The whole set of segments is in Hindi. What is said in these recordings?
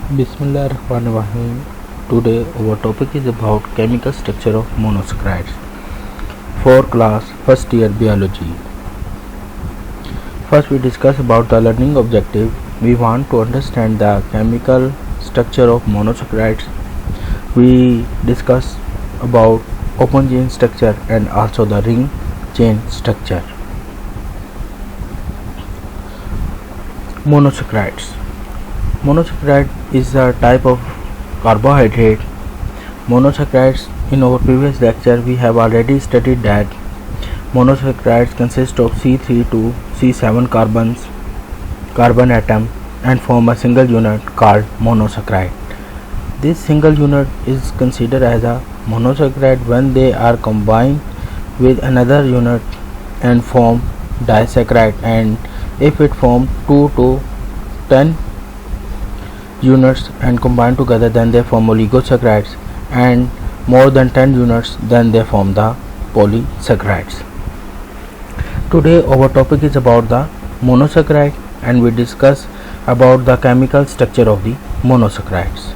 Bismillahirrahmanirrahim. Today our topic is about chemical structure of monosaccharides for class first year biology. First we discuss about the learning objective. We want to understand the chemical structure of monosaccharides. We discuss about open chain structure and also the ring chain structure. Monosaccharides. Monosaccharide is a type of carbohydrate. Monosaccharides, in our previous lecture we have already studied that monosaccharides consist of C3 to C7 carbon atom and form a single unit called monosaccharide. This single unit is considered as a monosaccharide when they are combined with another unit and form disaccharide, and if it form 2 to 10 units and combine together, then they form oligosaccharides, and more than 10 units, then they form the polysaccharides. Today our topic is about the monosaccharide and we discuss about the chemical structure of the monosaccharides.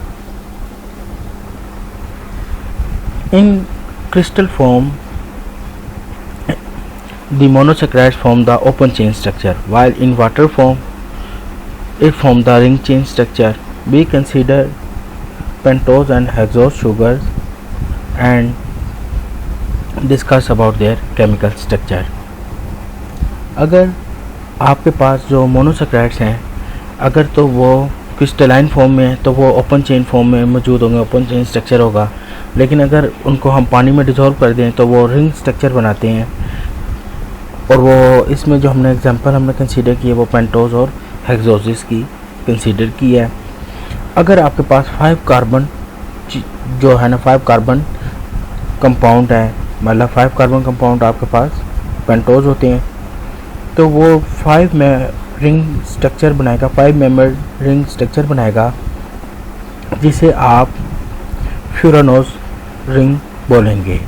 In crystal form, the monosaccharides form the open chain structure, while in water form it forms the ring chain structure. We consider pentose and hexose sugars and discuss about their chemical structure. अगर आपके पास जो मोनोसैकराइड्स हैं, अगर तो वो क्रिस्टलाइन फॉर्म में है तो वो ओपन चेन फॉर्म में मौजूद होंगे, ओपन चेन स्ट्रक्चर होगा, लेकिन अगर उनको हम पानी में डिसॉल्व कर दें तो वो रिंग स्ट्रक्चर बनाते हैं। और वो इसमें जो हमने एग्जांपल हमने कंसीडर किए वो पेंटोज और हेक्सोसिस की कंसीडर की है। अगर आपके पास 5 कार्बन जो है ना 5 कार्बन कंपाउंड है, मतलब 5 कार्बन कंपाउंड आपके पास पेंटोज होते हैं, तो वो 5 में रिंग स्ट्रक्चर बनाएगा, 5 मेंबर रिंग स्ट्रक्चर बनाएगा, जिसे आप फ्यूरानोज रिंग बोलेंगे।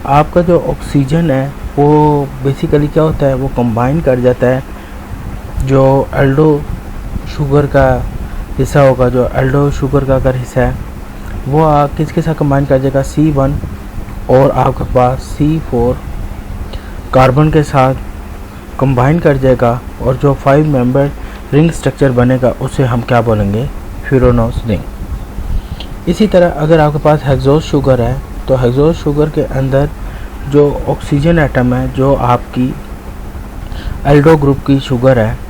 आपका जो ऑक्सीजन है वो बेसिकली क्या होता है, वो कंबाइन कर जाता है, जो एल्डो शुगर का हिस्सा होगा, जो एल्डो शुगर का अगर हिस्सा है वो किसके साथ कंबाइन कर जाएगा, C1 और आपके पास C4 कार्बन के साथ कंबाइन कर जाएगा, और जो 5 मेंबर रिंग स्ट्रक्चर बनेगा उसे हम क्या बोलेंगे, फ्यूरानोज रिंग। इसी तरह अगर आपके पास हेक्सोज शुगर है तो हेक्सोज शुगर के अंदर जो ऑक्सीजन एटम है, जो आपकी एल्डो ग्रुप की शुगर है,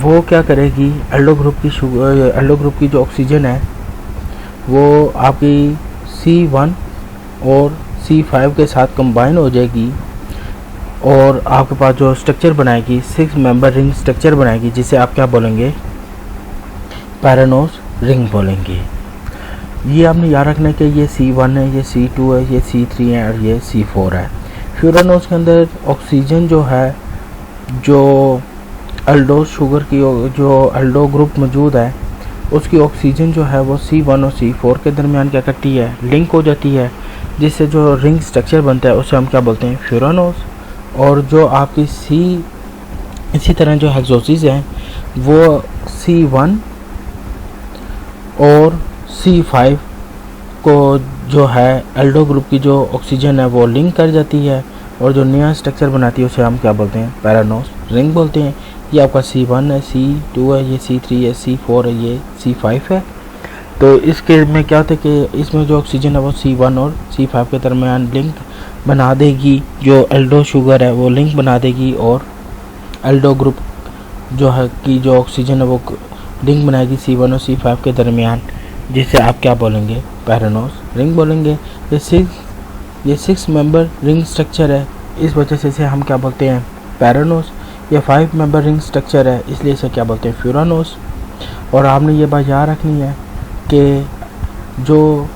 वो क्या करेगी, एल्डो ग्रुप की जो ऑक्सीजन है वो आपकी C1 और C5 के साथ कंबाइन हो जाएगी और आपके पास जो स्ट्रक्चर बनाएगी 6 मेंबर रिंग स्ट्रक्चर बनाएगी, जिसे आप क्या बोलेंगे, पैरानोज रिंग बोलेंगे। ये आपने याद रखना है कि ये C1 है, ये C2 है, ये C3 है और ये C4 है। फ्यूरानोज के अंदर ऑक्सीजन जो है, जो एल्डो शुगर की जो एल्डो ग्रुप मौजूद है, उसकी ऑक्सीजन जो है वो C1 और C4 के दरमियान क्या करती है, लिंक हो जाती है, जिससे जो रिंग स्ट्रक्चर बनता है उसे हम क्या बोलते हैं, फ्यूरानोज। और जो आपकी इसी तरह जो हेक्सोसिस है वो C1 और C5 को जो है एल्डो ग्रुप की जो ऑक्सीजन है वो लिंक कर जाती है, और जो नया स्ट्रक्चर बनाती है उसे हम क्या बोलते हैं, पैरानोज रिंग बोलते हैं। ये आपका C1 है, C2 है, ये C3 है, C4 है, ये C5 है। तो इसके में क्या होता है कि इसमें जो ऑक्सीजन है वो C1 और C5 के दरमियान लिंक बना देगी, जो एल्डो शुगर है वो लिंक बना देगी, और एल्डो ग्रुप जो है की जो ऑक्सीजन है वो लिंक बनाएगी C1 और C5 के दरमियान, जिसे आप क्या बोलेंगे, पैरानोज रिंग बोलेंगे। ये 6 मेंबर रिंग स्ट्रक्चर है, इस वजह से इसे हम क्या बोलते हैं, पैरानोज। ये 5 मेंबर रिंग स्ट्रक्चर है, इसलिए इसे क्या बोलते हैं, फ्यूरानोज। और आपने ये बात याद रखनी है कि जो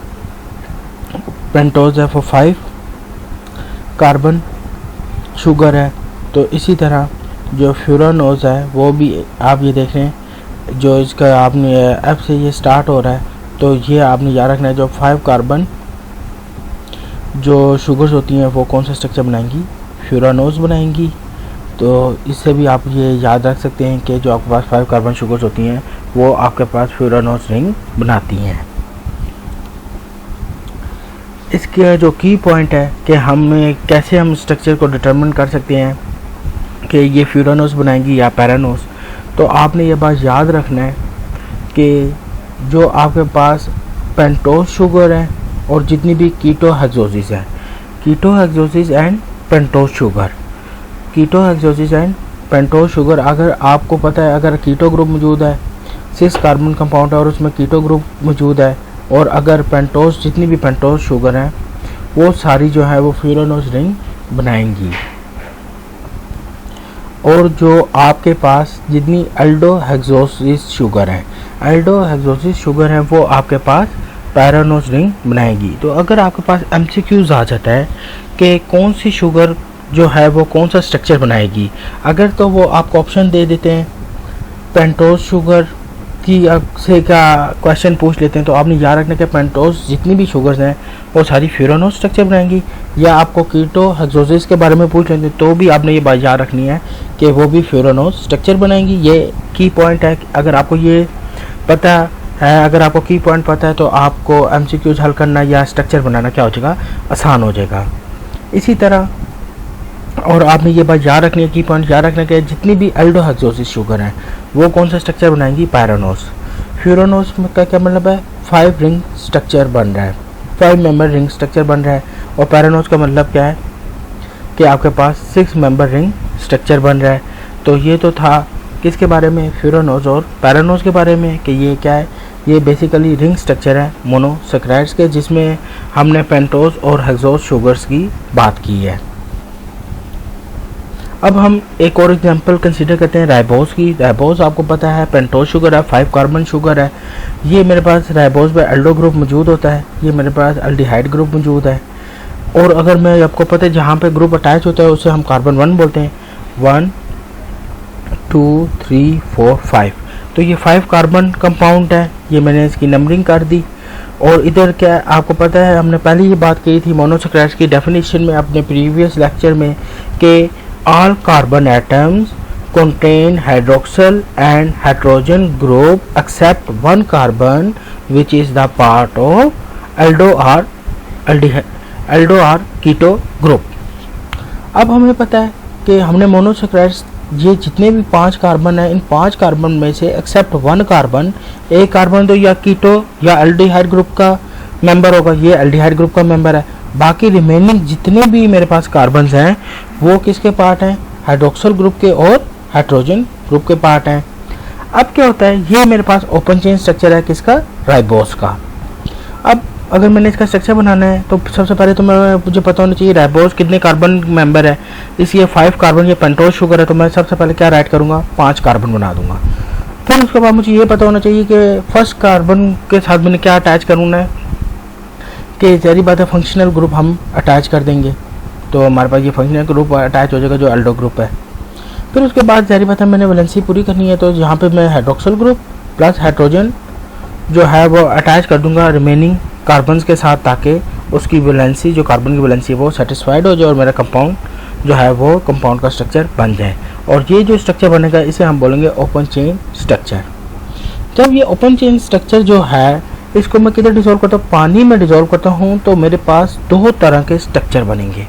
पेंटोज है वो 5 कार्बन शुगर है, तो इसी तरह जो फ्यूरानोज है वो भी आप ये देख रहे हैं, जो इसका आपने एफ से ये स्टार्ट हो रहा है, तो ये आपने याद रखना है, जो 5 कार्बन जो शुगर्स होती हैं वो कौन सा स्ट्रक्चर बनाएंगी, फ्यूरानोज बनाएंगी। तो इससे भी आप ये याद रख सकते हैं कि जो आपके पास 5 कार्बन शुगर्स होती हैं वो आपके पास फ्यूरानोस रिंग बनाती हैं। इसके जो की पॉइंट है कि कैसे हम स्ट्रक्चर को डिटरमिन कर सकते हैं कि ये फ्यूरानोस बनाएंगी या पैरानोस। तो आपने ये बात याद रखना है कि जो आपके पास पेंटोस शुगर है और जितनी भी कीटो हेक्सोसिस है, keto hexoses and pentose sugar, keto hexoses and pentose sugar, अगर आपको पता है अगर कीटो ग्रुप मौजूद है 6 कार्बन कंपाउंड है और उसमें कीटो ग्रुप मौजूद है, और अगर पेंटोस जितनी भी पेंटोस शुगर हैं वो सारी जो है वो फ्यूरानोस रिंग बनाएंगी। और जो आपके पास जितनी अल्डो हेक्सोसिस शुगर है, अल्डो हेक्सोसिस शुगर है वो आपके पास पैरानोस रिंग बनाएगी। तो अगर आपके पास एमसीक्यूज आ जाता है कि कौन सी शुगर जो है वो कौन सा स्ट्रक्चर बनाएगी, अगर तो वो आपको ऑप्शन दे देते हैं पेंटोस शुगर की से का क्वेश्चन पूछ लेते हैं, तो आपने याद रखना कि पेंटोस जितनी भी शुगर्स हैं वो सारी फ्यूरानोस स्ट्रक्चर बनाएंगी। या आपको कीटो हेक्सोसिस के बारे में पूछ लेते हैं तो भी आपने ये बात याद रखनी है कि वो भी फ्यूरानोस स्ट्रक्चर बनाएंगी। ये की पॉइंट है। अगर आपको ये पता है, अगर आपको की पॉइंट पता है तो आपको एमसीक्यूज हल करना या स्ट्रक्चर बनाना क्या हो जाएगा, आसान हो जाएगा। इसी तरह और आपने ये बात याद रखनी है, की पॉइंट याद रखना कि जितनी भी अल्डो हेक्सोसिस शुगर हैं वो कौन सा स्ट्रक्चर बनाएंगी, पैरानोस। फ्यूरानोस का क्या मतलब है, 5 रिंग स्ट्रक्चर बन रहा है, 5 मेंबर रिंग स्ट्रक्चर बन रहा है। और पैरानोस का मतलब क्या है कि आपके पास 6 मेंबर रिंग स्ट्रक्चर बन रहा है। तो ये तो था किसके बारे में, फ्यूरानोस और पैरानोस के बारे में, कि ये क्या है, ये बेसिकली रिंग स्ट्रक्चर है मोनोसैकेराइड्स के, जिसमें हमने पेंटोस और हेक्सोस शुगर्स की बात की है। अब हम एक और एग्जांपल कंसीडर करते हैं राइबोस की। राइबोस आपको पता है पेंटोस शुगर है, 5 कार्बन शुगर है। ये मेरे पास राइबोस में अल्डो ग्रुप मौजूद होता है, ये मेरे पास अल्डिहाइड ग्रुप मौजूद है। और अगर मैं आपको पता है जहाँ पे ग्रुप अटैच होता है उसे हम कार्बन 1 बोलते हैं, 1 2 3 4 5। तो ये 5 कार्बन कंपाउंड है, ये मैंने इसकी नंबरिंग कर दी। और इधर क्या आपको पता है, हमने पहले ये बात की थी मोनोसैकेराइड्स की डेफिनेशन में अपने प्रीवियस लेक्चर में कि all carbon atoms contain hydroxyl and hydrogen group except one carbon which is the part of aldo or keto group। अब हमें पता है कि हमने मोनोसैकेराइड्स ये जितने भी 5 कार्बन है, इन 5 कार्बन में से एक्सेप्ट 1 कार्बन, एक कार्बन तो या कीटो या अल्डिहाइड ग्रुप का मेंबर होगा, ये अल्डिहाइड ग्रुप का मेंबर है। बाकी रिमेनिंग जितने भी मेरे पास कार्बन्स हैं वो किसके पार्ट हैं, हाइड्रोक्सिल ग्रुप के और हाइड्रोजन ग्रुप के पार्ट हैं। अब क्या होता है, ये मेरे पास ओपन चेन स्ट्रक्चर है किसका, राइबोस का। अब अगर मैंने इसका स्ट्रक्चर बनाना है तो सबसे पहले तो मुझे पता होना चाहिए राइबोस कितने कार्बन मेंबर है। इसलिए 5 कार्बन ये पेंटोस शुगर है, तो मैं सबसे पहले क्या राइट करूँगा, 5 कार्बन बना दूंगा। फिर उसके बाद मुझे ये पता होना चाहिए कि फर्स्ट कार्बन के साथ मैंने क्या अटैच करना है, कि जहरी बात है फंक्शनल ग्रुप हम अटैच कर देंगे, तो हमारे पास ये फंक्शनल ग्रुप अटैच हो जाएगा जो अल्डो ग्रुप है। फिर उसके बाद जहरी बात है मैंने वैलेंसी पूरी करनी है, तो यहाँ पे मैं हाइड्रोक्सिल ग्रुप प्लस हाइड्रोजन जो है वो अटैच कर दूंगा रिमेनिंग कार्बन्स के साथ, ताकि उसकी वैलेंसी जो कार्बन की वैलेंसी है वो सेटिस्फाइड हो जाए और मेरा कंपाउंड जो है वो कंपाउंड का स्ट्रक्चर बन जाए। और ये जो स्ट्रक्चर बनेगा इसे हम बोलेंगे ओपन चेन स्ट्रक्चर। जब ये ओपन चेन स्ट्रक्चर जो है इसको मैं किधर डिसॉल्व करता हूँ, पानी में डिसॉल्व करता हूँ, तो मेरे पास 2 तरह के स्ट्रक्चर बनेंगे।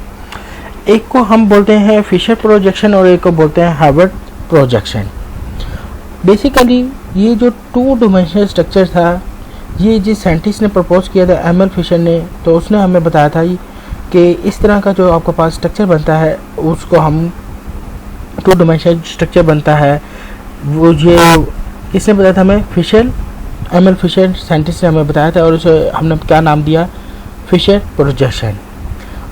एक को हम बोलते हैं फिशर प्रोजेक्शन और एक को बोलते हैं हार्वर्ड प्रोजेक्शन। बेसिकली ये जो 2 डायमेंशनल स्ट्रक्चर था, ये जिस साइंटिस्ट ने प्रपोज किया था एम एल फिशर ने, तो उसने हमें बताया था कि इस तरह का जो आपके पास स्ट्रक्चर बनता है उसको हम 2 डायमेंशनल स्ट्रक्चर बनता है। वो ये किसने बताया था हमें, Fisher, M L Fisher scientist ने हमें बताया था, और उसे हमने क्या नाम दिया, फिशर प्रोजेक्शन।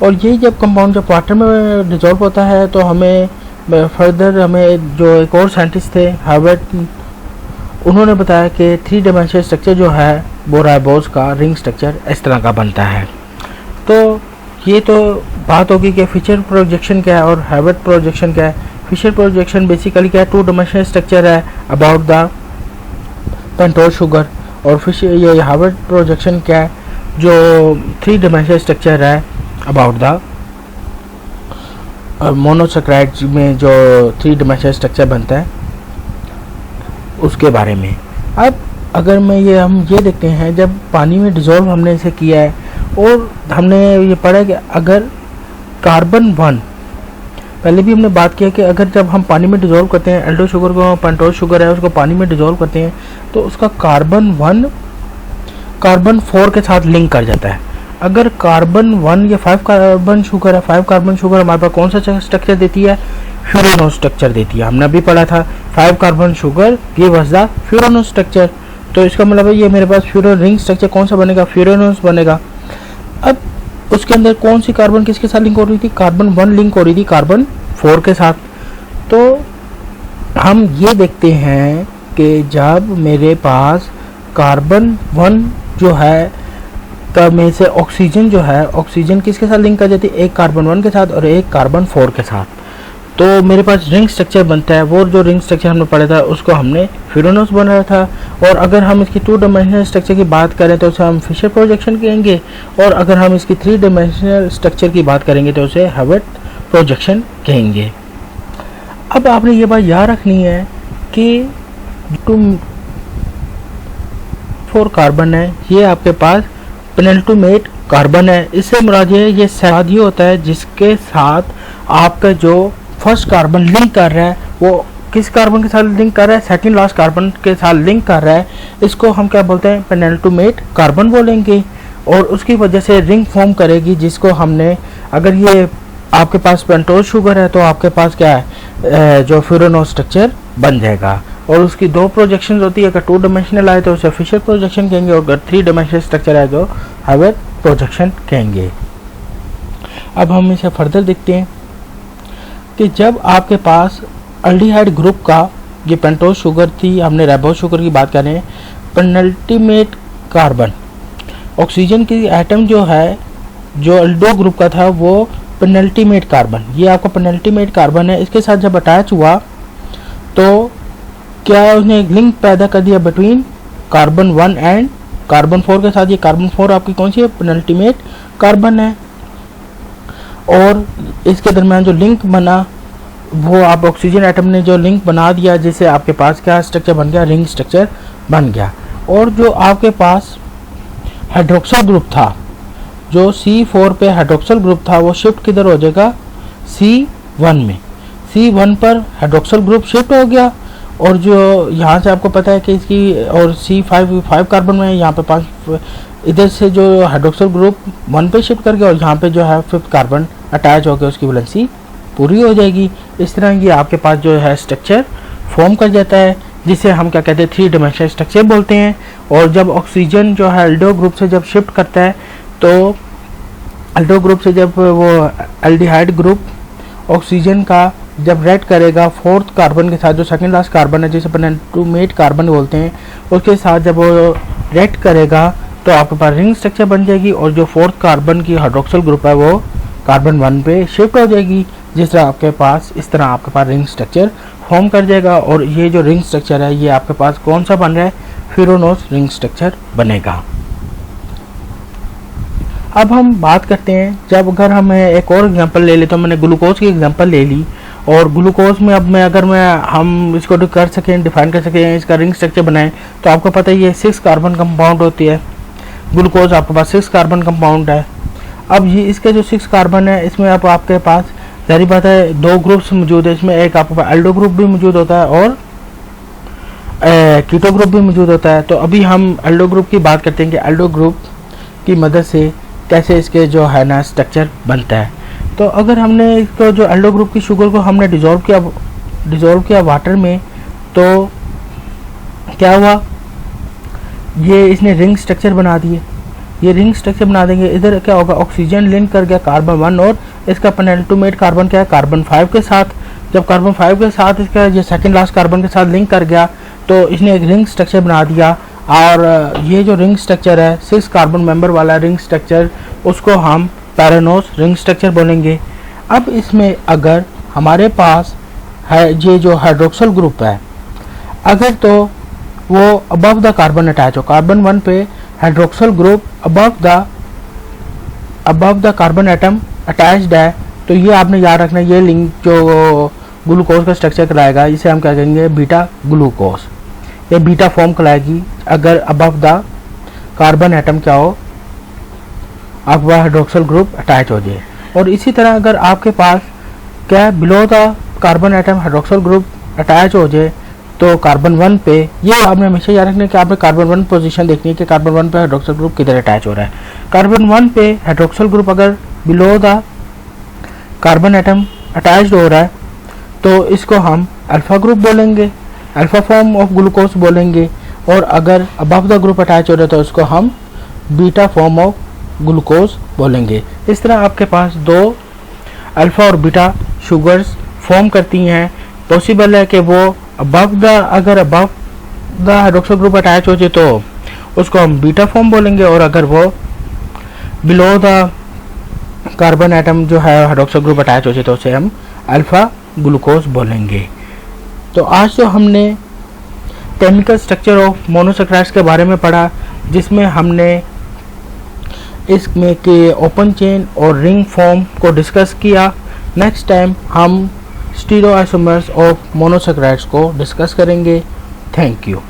और ये जब कंपाउंड जब वाटर में डिजॉल्व होता है तो हमें फर्दर हमें जो एक और साइंटिस्ट थे हार्वर्ड, उन्होंने बताया कि 3 डायमेंशनल स्ट्रक्चर जो है वो राइबोस का रिंग स्ट्रक्चर इस तरह का बनता है। तो ये तो बात होगी कि फिशर प्रोजेक्शन क्या है और हार्वर्ड प्रोजेक्शन क्या है। फिशर प्रोजेक्शन बेसिकली क्या है, 2 डायमेंशनल स्ट्रक्चर है अबाउट द पेंटोस शुगर, और फिशर ये हार्वर्ड प्रोजेक्शन क्या है जो 3 डायमेंशनल स्ट्रक्चर है अबाउट द और मोनोसेक्राइड में जो 3 डायमेंशनल स्ट्रक्चर बनता है उसके बारे में। अब अगर हम ये देखते हैं, जब पानी में डिज़ोल्व हमने इसे किया है और हमने ये पढ़ा कि अगर कार्बन 1, पहले भी हमने बात किया कि अगर जब हम पानी में डिज़ोल्व करते हैं एल्डो शुगर को, पेंटोज शुगर है उसको पानी में डिज़ोल्व करते हैं तो उसका कार्बन 1 कार्बन 4 के साथ लिंक कर जाता है। अगर कार्बन 1 या 5 कार्बन शुगर है, 5 कार्बन शुगर हमारे पास कौन सा स्ट्रक्चर देती है? फ्यूरानोस स्ट्रक्चर देती है। हमने अभी पढ़ा था 5 carbon sugar give us the furanose structure. तो इसका मतलब है ये मेरे पास फ्यूरान रिंग स्ट्रक्चर कौन सा बनेगा? फ्यूरानोस बनेगा। अब उसके अंदर कौन सी कार्बन किसके साथ लिंक हो रही थी? कार्बन 1 लिंक हो रही थी कार्बन 4 के साथ। तो हम ये देखते हैं कि जब मेरे पास कार्बन 1 जो है तब में से ऑक्सीजन जो है, ऑक्सीजन किसके साथ लिंक कर जाती है? एक कार्बन 1 के साथ और एक कार्बन 4 के साथ। तो मेरे पास रिंग स्ट्रक्चर बनता है। वो जो रिंग स्ट्रक्चर हमने पढ़ा था उसको हमने फ्यूरानोस बनाया था। और अगर हम इसकी 2 डायमेंशनल स्ट्रक्चर की बात करें तो उसे हम फिशर प्रोजेक्शन कहेंगे, और अगर हम इसकी 3 डायमेंशनल स्ट्रक्चर की बात करेंगे तो उसे हेविट प्रोजेक्शन कहेंगे। अब आपने ये बात याद रखनी है कि 4 कार्बन है, ये आपके पास पेनल्टोमेट कार्बन है। इससे मुराद ये साथ ये होता है जिसके साथ आपका जो फर्स्ट कार्बन लिंक कर रहा है वो किस कार्बन के साथ लिंक कर रहा है? सेकंड लास्ट कार्बन के साथ लिंक कर रहा है। इसको हम क्या बोलते हैं? पेनल्टोमेट कार्बन बोलेंगे। और उसकी वजह से रिंग फॉर्म करेगी, जिसको हमने, अगर ये आपके पास पेंटोज शुगर है तो आपके पास क्या है? जो फ्यूरानोस स्ट्रक्चर बन जाएगा। और उसकी 2 प्रोजेक्शन होती है। अगर 2 डायमेंशनल आए तो उसे फिशर प्रोजेक्शन कहेंगे, और अगर 3 डायमेंशनल स्ट्रक्चर आए तो हेविट प्रोजेक्शन कहेंगे। अब हम इसे फर्दर देखते हैं कि जब आपके पास अल्डिहाइड ग्रुप का, ये पेंटोज शुगर थी, हमने राइबोज शुगर की बात कर रहे हैं, पेनल्टीमेट कार्बन, ऑक्सीजन की एटम जो है जो अल्डो ग्रुप का था वो पेनल्टीमेट कार्बन, ये आपका पेनल्टीमेट कार्बन है। इसके साथ जब अटैच हुआ तो क्या उसने एक लिंक पैदा कर दिया बिटवीन कार्बन 1 एंड कार्बन 4 के साथ। ये कार्बन 4 आपकी कौन सी है? पेनल्टीमेट कार्बन है। और इसके दरमियान जो लिंक बना वो आप ऑक्सीजन एटम ने जो लिंक बना दिया, जिससे आपके पास क्या स्ट्रक्चर बन गया? रिंग स्ट्रक्चर बन गया। और जो आपके पास हाइड्रोक्सल ग्रुप था, जो C4 पे हाइड्रोक्सल ग्रुप था, वो शिफ्ट किधर हो जाएगा? C1 में। C1 पर हाइड्रोक्सल ग्रुप शिफ्ट हो गया। और जो यहाँ से आपको पता है कि इसकी, और C5 कार्बन में यहाँ पे 5, इधर से जो हाइड्रोक्सल ग्रुप 1 पे शिफ्ट कर गया और यहाँ पे जो है 5th कार्बन अटैच हो गया, उसकी वैलेंसी पूरी हो जाएगी। इस तरह ये आपके पास जो है स्ट्रक्चर फॉर्म कर जाता है, जिसे हम क्या कहते हैं? 3 डायमेंशनल स्ट्रक्चर बोलते हैं। और जब ऑक्सीजन जो है एल्डो ग्रुप से जब शिफ्ट करता है तो एल्डो ग्रुप से जब वो एल्डिहाइड ग्रुप ऑक्सीजन का जब रेड करेगा 4th कार्बन के साथ, जो सेकंड लास्ट कार्बन है जिसे पेनल्टोमेट कार्बन बोलते हैं, उसके साथ जब वो रेड करेगा तो आपके पास रिंग स्ट्रक्चर बन जाएगी। और जो 4th कार्बन की हाइड्रोक्सल ग्रुप है वो कार्बन 1 पे शिफ्ट हो जाएगी। जिस तरह आपके पास, इस तरह आपके पास रिंग स्ट्रक्चर फॉर्म कर जाएगा। और ये जो रिंग स्ट्रक्चर है ये आपके पास कौन सा बन रहा है? फ्यूरानोस रिंग स्ट्रक्चर बनेगा। अब हम बात करते हैं, जब अगर हम एक और एग्जांपल ले लेते, तो मैंने ग्लूकोज की एग्जांपल ले ली। और ग्लूकोज में अब हम इसको कर सकें, डिफाइन कर सकें, इसका रिंग स्ट्रक्चर बनाएं, तो आपको पता है ये 6 कार्बन कंपाउंड होती है। ग्लूकोज आपके पास 6 कार्बन कंपाउंड है। अब ये इसके जो 6 कार्बन है इसमें अब आपके पास जारी बात है 2 ग्रुप्स मौजूद है। इसमें एक आपके पास एल्डो ग्रुप भी मौजूद होता है और कीटो ग्रुप भी मौजूद होता है। तो अभी हम एल्डो ग्रुप की बात करते हैं कि एल्डो ग्रुप की मदद से कैसे इसके जो है ना स्ट्रक्चर बनता है। तो अगर हमने इसको जो एल्डो ग्रुप की शुगर को हमने डिज़ोल्व किया वाटर में, तो क्या हुआ? ये इसने रिंग स्ट्रक्चर बना दिए। ये रिंग स्ट्रक्चर बना देंगे। इधर क्या होगा? ऑक्सीजन लिंक कर गया कार्बन 1 और इसका पेनल्टोमेट कार्बन क्या है? कार्बन 5 के साथ। जब कार्बन 5 के साथ इसका ये सेकंड लास्ट कार्बन के साथ लिंक कर गया तो इसने एक रिंग स्ट्रक्चर बना दिया। और ये जो रिंग स्ट्रक्चर है 6 कार्बन मेंबर वाला रिंग स्ट्रक्चर, उसको हम पैरानोस रिंग स्ट्रक्चर बोलेंगे। अब इसमें अगर हमारे पास है ये जो हाइड्रोक्सल ग्रुप है, अगर तो वो अबव द कार्बन अटैच हो, कार्बन 1 पे hydroxyl group above the carbon atom attached है, तो ये आपने याद रखना, ये लिंक जो ग्लूकोज का स्ट्रक्चर कराएगा इसे हम क्या कहेंगे, बीटा ग्लूकोज। ये बीटा फॉर्म कराएगी अगर अबव द कार्बन एटम क्या हो, अब हाइड्रोक्सिल ग्रुप अटैच हो जाए। और इसी तरह अगर आपके पास क्या below the carbon atom hydroxyl group attach हो जाए तो कार्बन 1 पे, ये आपने हमेशा याद रखना कि आपने कार्बन 1 पोजीशन देखनी है कि कार्बन 1 पे हाइड्रोक्सिल ग्रुप किधर अटैच हो रहा है। कार्बन 1 पे हाइड्रोक्सिल ग्रुप अगर below the carbon atom attached हो रहा है तो इसको हम अल्फा ग्रुप बोलेंगे, अल्फा फॉर्म ऑफ ग्लूकोज बोलेंगे। और अगर अबव द ग्रुप अटैच हो रहा है तो उसको हम बीटा फॉर्म ऑफ ग्लूकोज बोलेंगे। इस तरह आपके पास दो अल्फा और बीटा शुगर्स फॉर्म करती हैं। पॉसिबल है कि वो अगर above the hydroxyl group attach हो जाए तो उसको हम बीटा फॉर्म बोलेंगे, और अगर वो बिलो द कार्बन एटम जो है हाइड्रोक्सिल ग्रुप अटैच हो जाए तो उसे हम अल्फा ग्लूकोज बोलेंगे। तो आज तो हमने केमिकल स्ट्रक्चर ऑफ मोनोसैकराइड्स के बारे में पढ़ा, जिसमें हमने इसमें के ओपन चेन और रिंग फॉर्म को डिस्कस किया। नेक्स्ट टाइम हम स्टीरियोआइसोमर्स ऑफ मोनोसैकराइड्स को डिस्कस करेंगे। Thank you.